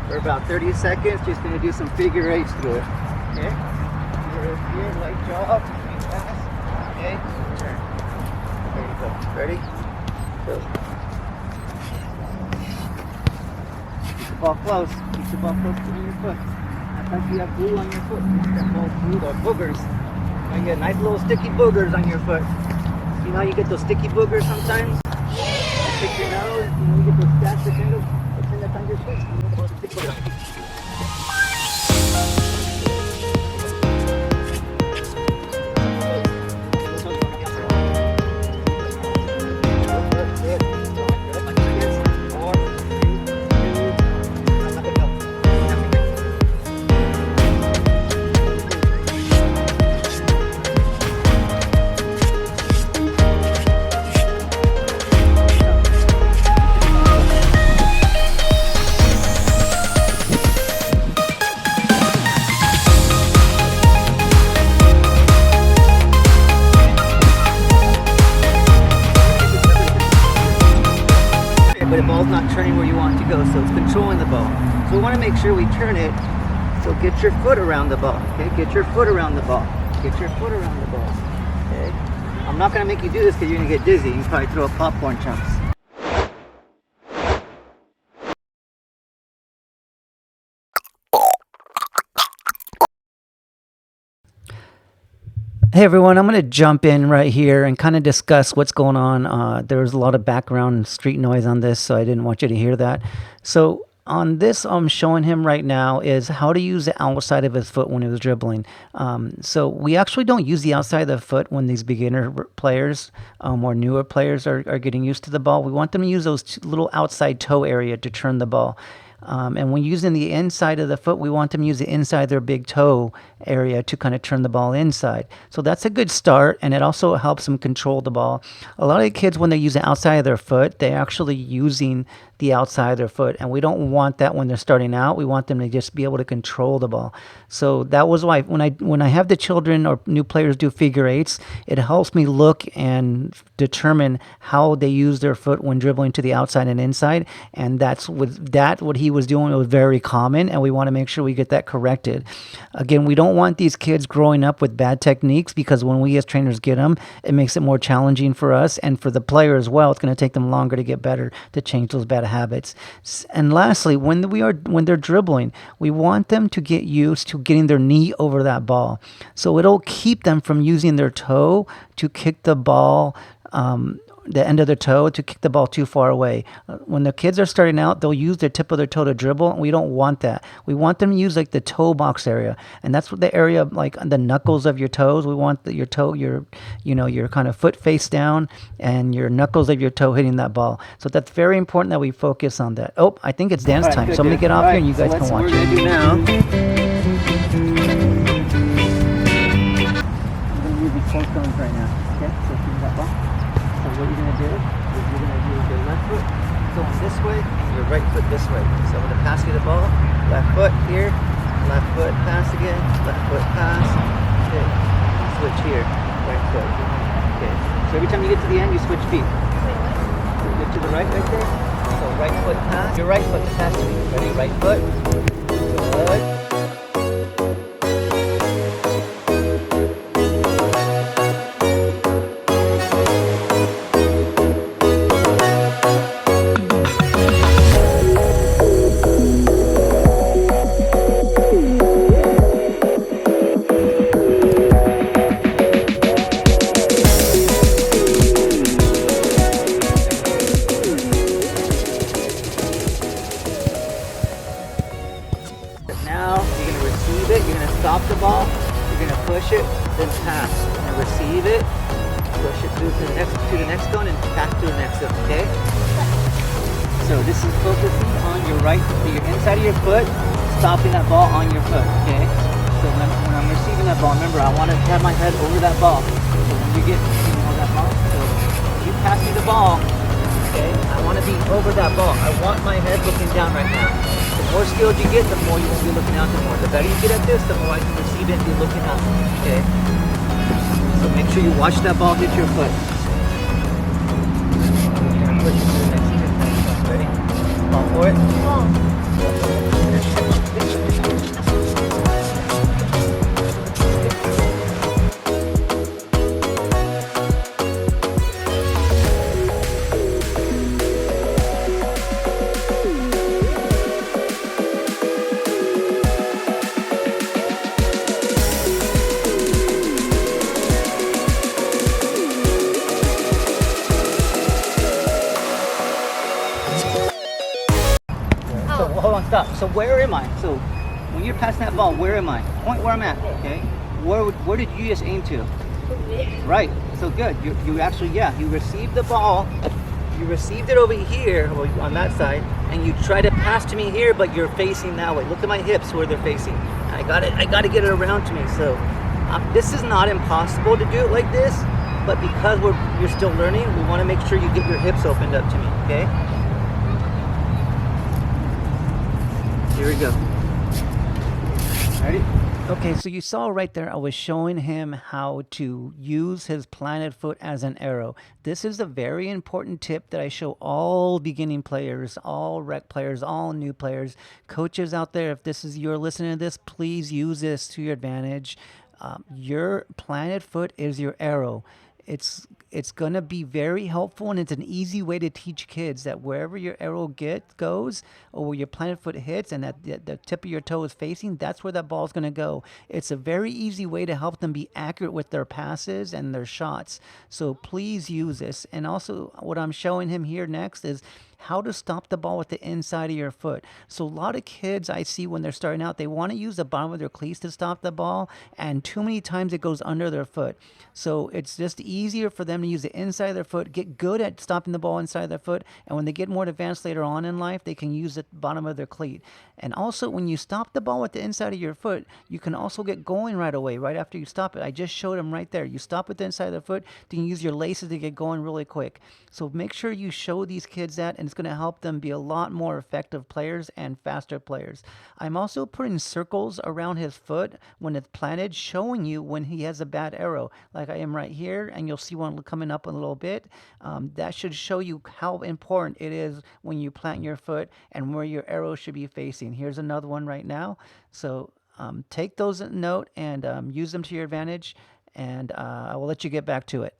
For about 30 seconds, just going to do some figure eights through it. Okay? Here, light jog, fast. Okay? Turn. There you go. Ready? Go. Keep the ball close. Keep the ball close to your foot. Sometimes you have glue on your foot. You want that ball glue or boogers. You get nice little sticky boogers on your foot. You know how you get those sticky boogers sometimes? You pick your nose, you get those scratches in it. That's on your foot. But the ball's not turning where you want it to go, so it's controlling the ball. So we want to make sure we turn it. So get your foot around the ball. Okay, get your foot around the ball. Get your foot around the ball. Okay. I'm not going to make you do this because you're going to get dizzy. You can probably throw popcorn chunks. Hey everyone, I'm going to jump in right here and kind of discuss what's going on. There was a lot of background street noise on this, so I didn't want you to hear that. So on this, I'm showing him right now is how to use the outside of his foot when he was dribbling. So we actually don't use the outside of the foot when these beginner players or newer players are getting used to the ball. We want them to use those little outside toe area to turn the ball. And when using the inside of the foot, we want them to use the inside of their big toe area to kind of turn the ball inside. So that's a good start, and it also helps them control the ball. A lot of the kids, when they use the outside of their foot, they're actually using the outside of their foot, and we don't want that when they're starting out. We want them to just be able to control the ball. So that was why when I have the children or new players do figure eights, it helps me look and determine how they use their foot when dribbling to the outside and inside. And that's what he was doing was very common, and we want to make sure we get that corrected. Again, we don't want these kids growing up with bad techniques, because when we as trainers get them, it makes it more challenging for us and for the player as well. It's going to take them longer to get better, to change those bad habits. And lastly, when they're dribbling, we want them to get used to getting their knee over that ball. So it'll keep them from using their toe to kick the ball, the end of their toe to kick the ball too far away. When the kids are starting out, they'll use their tip of their toe to dribble, and we don't want that. We want them to use like the toe box area, and that's what the area like the knuckles of your toes. We want your toe, your kind of foot face down, and your knuckles of your toe hitting that ball. So that's very important that we focus on that. Oh, I think it's dance time. So I'm gonna get off here, and you guys can watch it. What we're gonna do now. I'm gonna use these both thumbs right now. Okay, so shoot that ball. So what you're going to do is you're going to use your left foot going this way and your right foot this way. So I'm going to pass you the ball, left foot here, left foot pass again, left foot pass, okay, switch here, right foot, okay. So every time you get to the end, you switch feet. So you get to the right there, so right foot pass, your right foot pass to me. Ready, right foot, good. Now you're going to receive it, you're going to stop the ball, you're going to push it, then pass. You're going to receive it, push it through to the next one, and pass to the next one, okay? So this is focusing on your inside of your foot, stopping that ball on your foot, okay? So when I'm receiving that ball, remember, I want to have my head over that ball. So when you get that ball, so you pass me the ball, Okay? I want to be over that ball. I want my head looking down right now. The more skilled you get, the more you won't be looking out the more. The better you get at this, the more I can receive it and be looking out. Okay? So make sure you watch that ball hit your foot. And push it to the next tip. Ready? Ball for it. So hold on, stop. So where am I? So when you're passing that ball, where am I? Point where I'm at. Okay. Where did you just aim to? Right. So good. You actually, yeah, you received the ball. You received it over here on that side, and you try to pass to me here, but you're facing that way. Look at my hips where they're facing. I got to get it around to me. So this is not impossible to do it like this, but because you're still learning, we want to make sure you get your hips opened up to me. Okay. Here we go. Ready? Okay, so you saw right there, I was showing him how to use his planted foot as an arrow. This is a very important tip that I show all beginning players, all rec players, all new players, coaches out there. If this is you're listening to this, please use this to your advantage. Your planted foot is your arrow. It's going to be very helpful, and it's an easy way to teach kids that wherever your arrow goes, or where your planted foot hits and that the tip of your toe is facing, that's where that ball is going to go. It's a very easy way to help them be accurate with their passes and their shots. So please use this. And also what I'm showing him here next is how to stop the ball with the inside of your foot. So a lot of kids I see when they're starting out, they want to use the bottom of their cleats to stop the ball, and too many times it goes under their foot. So it's just easier for them to use the inside of their foot, get good at stopping the ball inside their foot, and when they get more advanced later on in life, they can use the bottom of their cleat. And also when you stop the ball with the inside of your foot, you can also get going right away, right after you stop it. I just showed them right there. You stop with the inside of the foot, then you use your laces to get going really quick. So make sure you show these kids that, and it's going to help them be a lot more effective players and faster players. I'm also putting circles around his foot when it's planted, showing you when he has a bad arrow, like I am right here, and you'll see one coming up in a little bit. That should show you how important it is when you plant your foot and where your arrow should be facing. Here's another one right now. So take those note and use them to your advantage, and I will let you get back to it.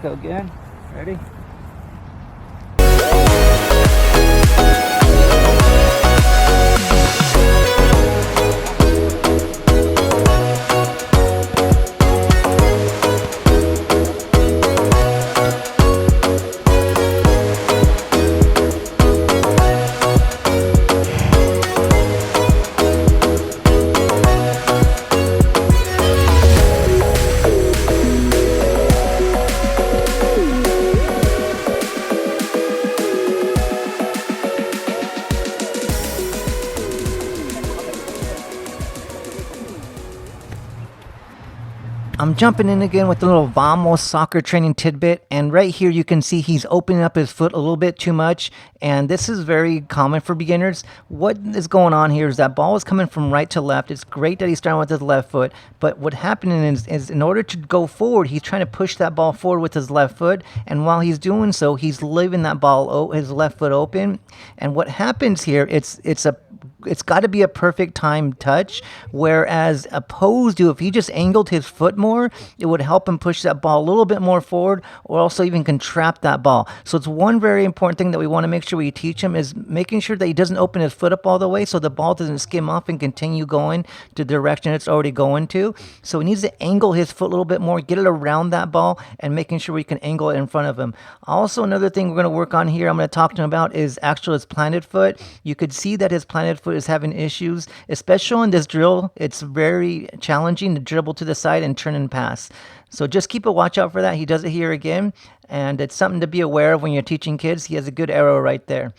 Go again. Ready? I'm jumping in again with a little Vamos soccer training tidbit. And right here, you can see he's opening up his foot a little bit too much. And this is very common for beginners. What is going on here is that ball is coming from right to left. It's great that he's starting with his left foot. But what happening is in order to go forward, he's trying to push that ball forward with his left foot. And while he's doing so, he's leaving that ball, his left foot open. And what happens here, it's got to be a perfect time touch, whereas opposed to if he just angled his foot more, it would help him push that ball a little bit more forward, or also even can trap that ball. So it's one very important thing that we want to make sure we teach him is making sure that he doesn't open his foot up all the way so the ball doesn't skim off and continue going to the direction it's already going to. So he needs to angle his foot a little bit more, get it around that ball, and making sure we can angle it in front of him. Also, another thing we're going to work on here, I'm going to talk to him about is actually his planted foot. You could see that his planted foot is having issues, especially in this drill. It's very challenging to dribble to the side and turn and pass. So just keep a watch out for that. He does it here again, and it's something to be aware of when you're teaching kids. He has a good arrow right there.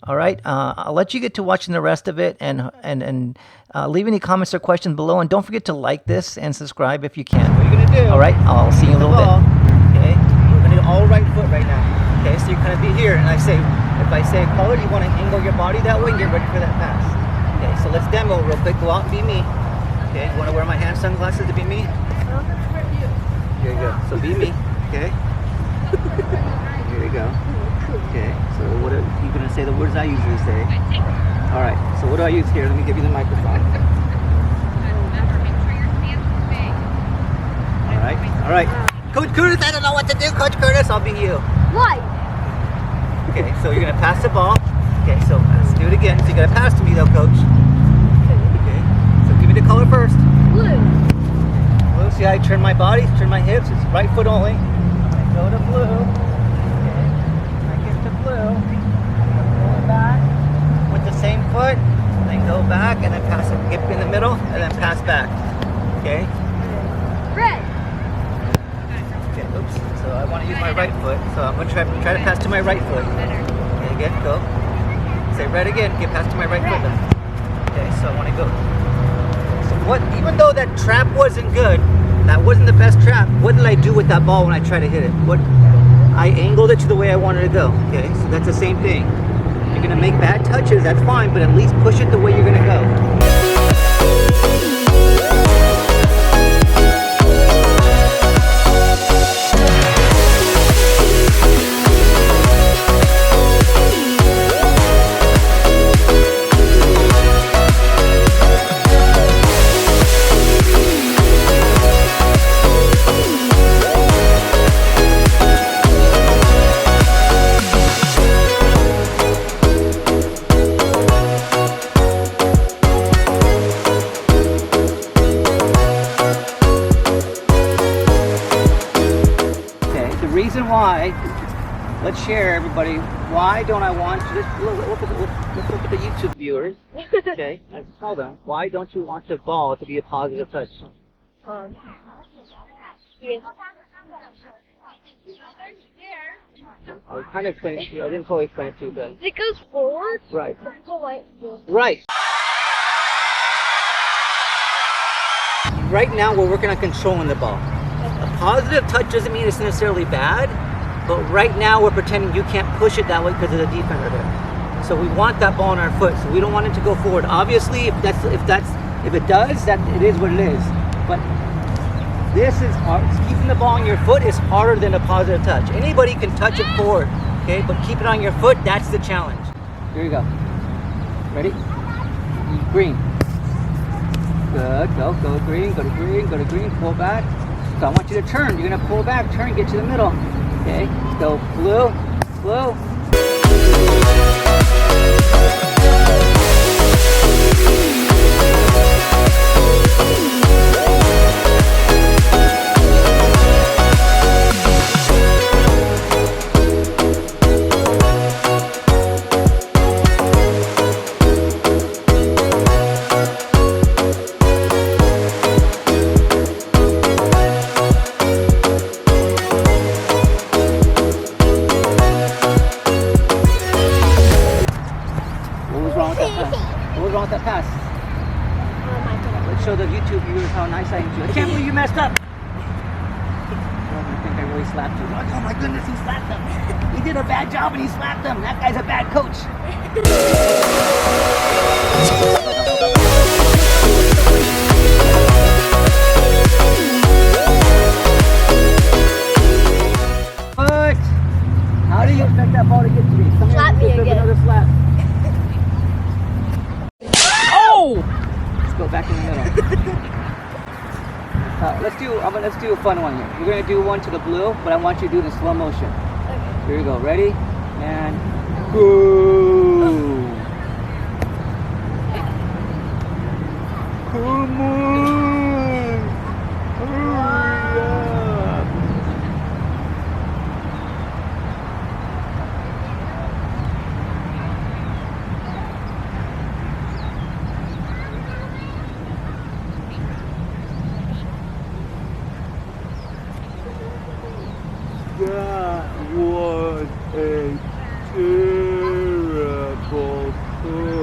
All right, I'll let you get to watching the rest of it, and leave any comments or questions below, and don't forget to like this and subscribe if you can. What are you gonna do? All right, I'll see you in a little ball, bit. okay? We're gonna do all right foot right now. Okay, so you're gonna be here, and if I say color, you want to angle your body that way and get ready for that pass. Okay, so let's demo real quick. Go out and be me. Okay, want to wear my hand sunglasses to be me? Here you go. So be me. Okay. Here you go. Okay. So what are you gonna say? The words I usually say. All right. So what do I use here? Let me give you the microphone. All right. All right. Coach Curtis, I don't know what to do. Coach Curtis, I'll be you. Light. Okay. So you're gonna pass the ball. Okay. So let's do it again. So you gotta pass to me though, Coach. Okay. So give me the color first. Blue. Blue. See how I turn my body, turn my hips. It's right foot only. I go to blue. Okay. I get to blue. Go back with the same foot. Then go back and then pass it. Get in the middle and then pass back. Okay. Red. Okay. Oops. So I want to use my right foot. So I'm gonna try to pass to my right foot. Okay. Again. Go. Say red again. Get past to my right foot. Then. Okay. So I want to go. Even though that trap wasn't good, that wasn't the best trap, what did I do with that ball when I tried to hit it? I angled it to the way I wanted to go. Okay, so that's the same thing. You're gonna make bad touches, that's fine, but at least push it the way you're gonna go. Why? Let's share, everybody. Why don't I want to? Let's look at the YouTube viewers. Okay, let's tell them. Why don't you want the ball to be a positive touch? Yes. I was kind of explaining to you. I didn't fully explain it to you, but It goes forward. right, Right. right. Right now, we're working on controlling the ball. A positive touch doesn't mean it's necessarily bad, but right now we're pretending you can't push it that way because of the defender there. So we want that ball on our foot, so we don't want it to go forward. Obviously, if it does, that it is what it is. But this is hard. Keeping the ball on your foot is harder than a positive touch. Anybody can touch it forward, okay? But keep it on your foot, that's the challenge. Here you go. Ready? Green. Good. Go green. Go to green. Go to green. Pull back. So I want you to turn. You're gonna pull back, turn, get to the middle. Okay, go blue, blue. What was wrong with that pass? Let's show the YouTube viewers how nice I am to you. I can't believe you messed up. slapped you. Like, oh my goodness, he slapped them. He did a bad job and he slapped them. That guy's a bad coach. What? How do you expect that ball to get to me? Come Slap me let's give again. another slap. Oh! Let's go back in the middle. Let's do a fun one here. We're gonna do one to the blue, but I want you to do it in slow motion. Okay. Here we go. Ready? And go. Come on. Hurry up. That was a terrible push.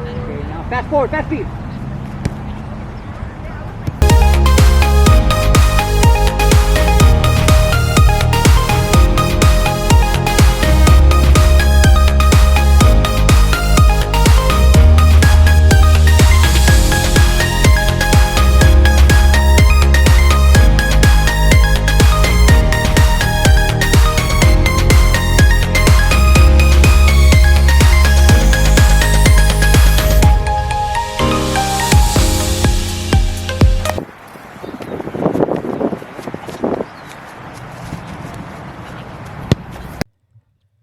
Okay, now fast forward, fast speed.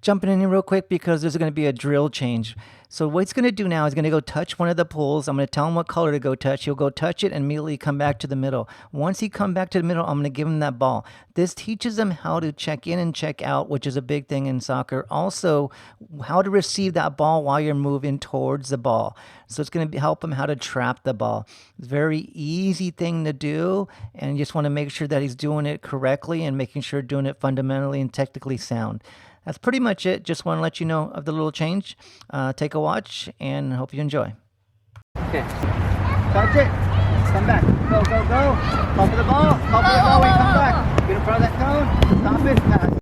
Jumping in here real quick because there's going to be a drill change. So what he's going to do now is going to go touch one of the poles. I'm going to tell him what color to go touch. He'll go touch it and immediately come back to the middle. Once he come back to the middle, I'm going to give him that ball. This teaches him how to check in and check out, which is a big thing in soccer. Also, how to receive that ball while you're moving towards the ball. So it's going to help him how to trap the ball. It's a very easy thing to do, and you just want to make sure that he's doing it correctly and making sure doing it fundamentally and technically sound. That's pretty much it. Just want to let you know of the little change. Take a watch and hope you enjoy. Okay. Touch it. Come back. Go, go, go. Call for the ball. Call for the ball when you come back. Get in front of that cone. Stop it. Pass.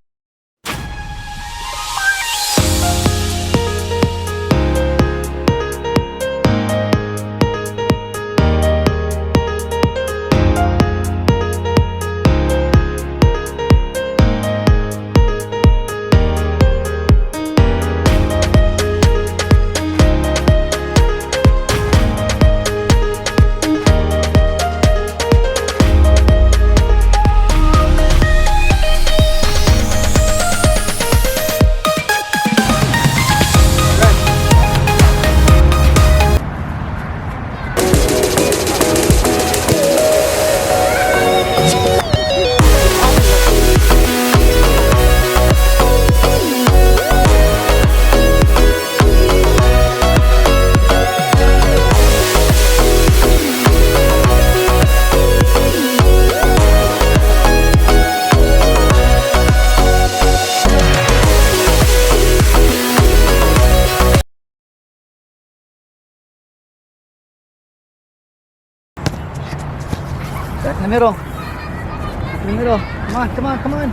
Back in the middle. Back in the middle. Come on, come on, come on.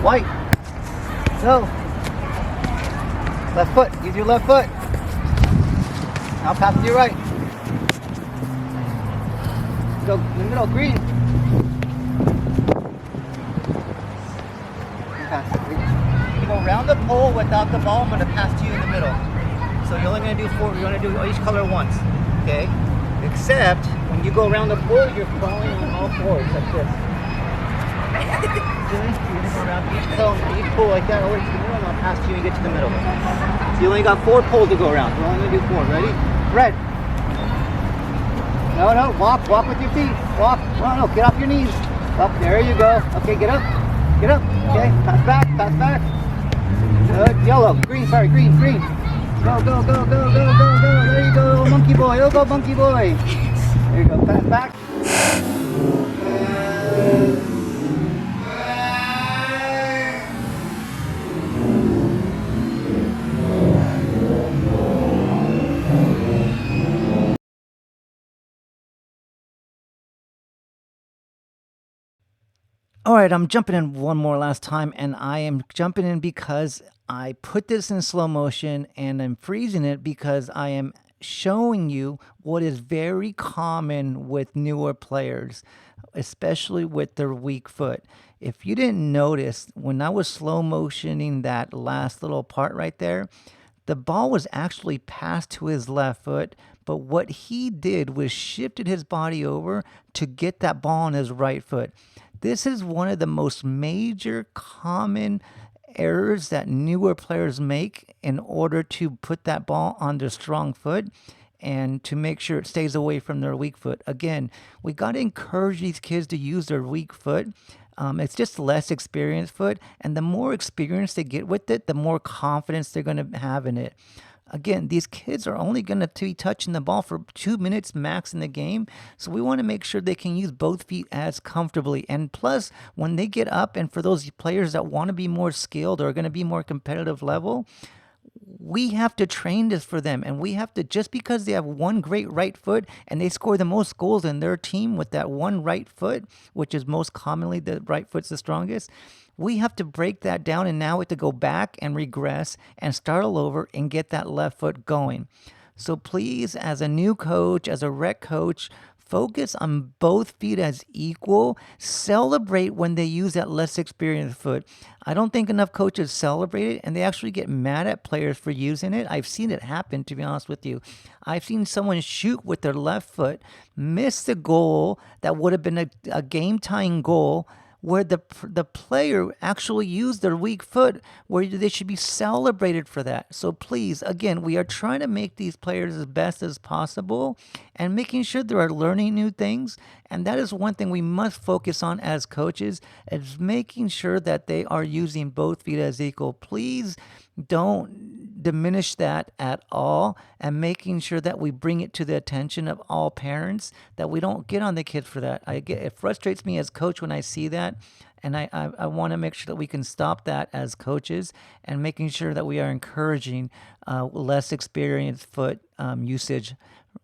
White. Go. Left foot. Use your left foot. Now pass to your right. Go in the middle. Green. Pass. You go around the pole without the ball. I'm going to pass to you in the middle. So you're only going to do four. You're going to do each color once. Okay? Except when you go around the pole, you're crawling on all fours like this. See? You're going to go around each cone, each pole like that, all the way to the middle, and I'll pass to you and get to the middle. So you only got 4 poles to go around. We're only going to do 4. Ready? Red. No, no. Walk. Walk with your feet. Walk. No, no. Get off your knees. Up. There you go. Okay, get up. Get up. Okay. Pass back. Pass back. Good. Yellow. Green. Sorry. Green. Green. Go, go, go, go, go, go, go. There you go, monkey boy. Oh, go, monkey boy. There you go. Pass back. All right, I'm jumping in one more last time, and I am jumping in because I put this in slow motion and I'm freezing it because I am showing you what is very common with newer players, especially with their weak foot. If you didn't notice, when I was slow motioning that last little part right there, the ball was actually passed to his left foot, but what he did was shifted his body over to get that ball on his right foot. This is one of the most major common errors that newer players make in order to put that ball on their strong foot and to make sure it stays away from their weak foot. Again, we got to encourage these kids to use their weak foot. It's just less experienced foot, and the more experience they get with it, the more confidence they're going to have in it. Again, these kids are only going to be touching the ball for 2 minutes max in the game, so we want to make sure they can use both feet as comfortably. And plus, when they get up, and for those players that want to be more skilled or are going to be more competitive level, we have to train this for them, and we have to, just because they have one great right foot and they score the most goals in their team with that one right foot, which is most commonly the right foot's the strongest, we have to break that down, and now we have to go back and regress and start all over and get that left foot going. So please, as a new coach, as a rec coach, focus on both feet as equal. Celebrate when they use that less experienced foot. I don't think enough coaches celebrate it, and they actually get mad at players for using it. I've seen it happen, to be honest with you. I've seen someone shoot with their left foot, miss the goal that would have been a game-tying goal, where the player actually used their weak foot, where they should be celebrated for that. So please, again, we are trying to make these players as best as possible and making sure they are learning new things. And that is one thing we must focus on as coaches, is making sure that they are using both feet as equal. Please don't diminish that at all, and making sure that we bring it to the attention of all parents, that we don't get on the kids for that. It frustrates me as coach when I see that, and I want to make sure that we can stop that as coaches, and making sure that we are encouraging less experienced foot usage,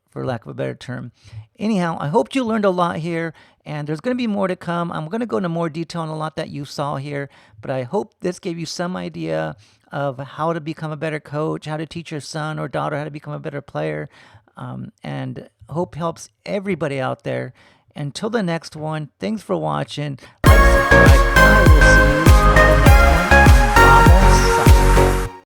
for lack of a better term. Anyhow, I hope you learned a lot here, and there's going to be more to come. I'm going to go into more detail on a lot that you saw here, but I hope this gave you some idea of how to become a better coach, how to teach your son or daughter how to become a better player, and hope helps everybody out there. Until the next one, thanks for watching. Like, subscribe. I will see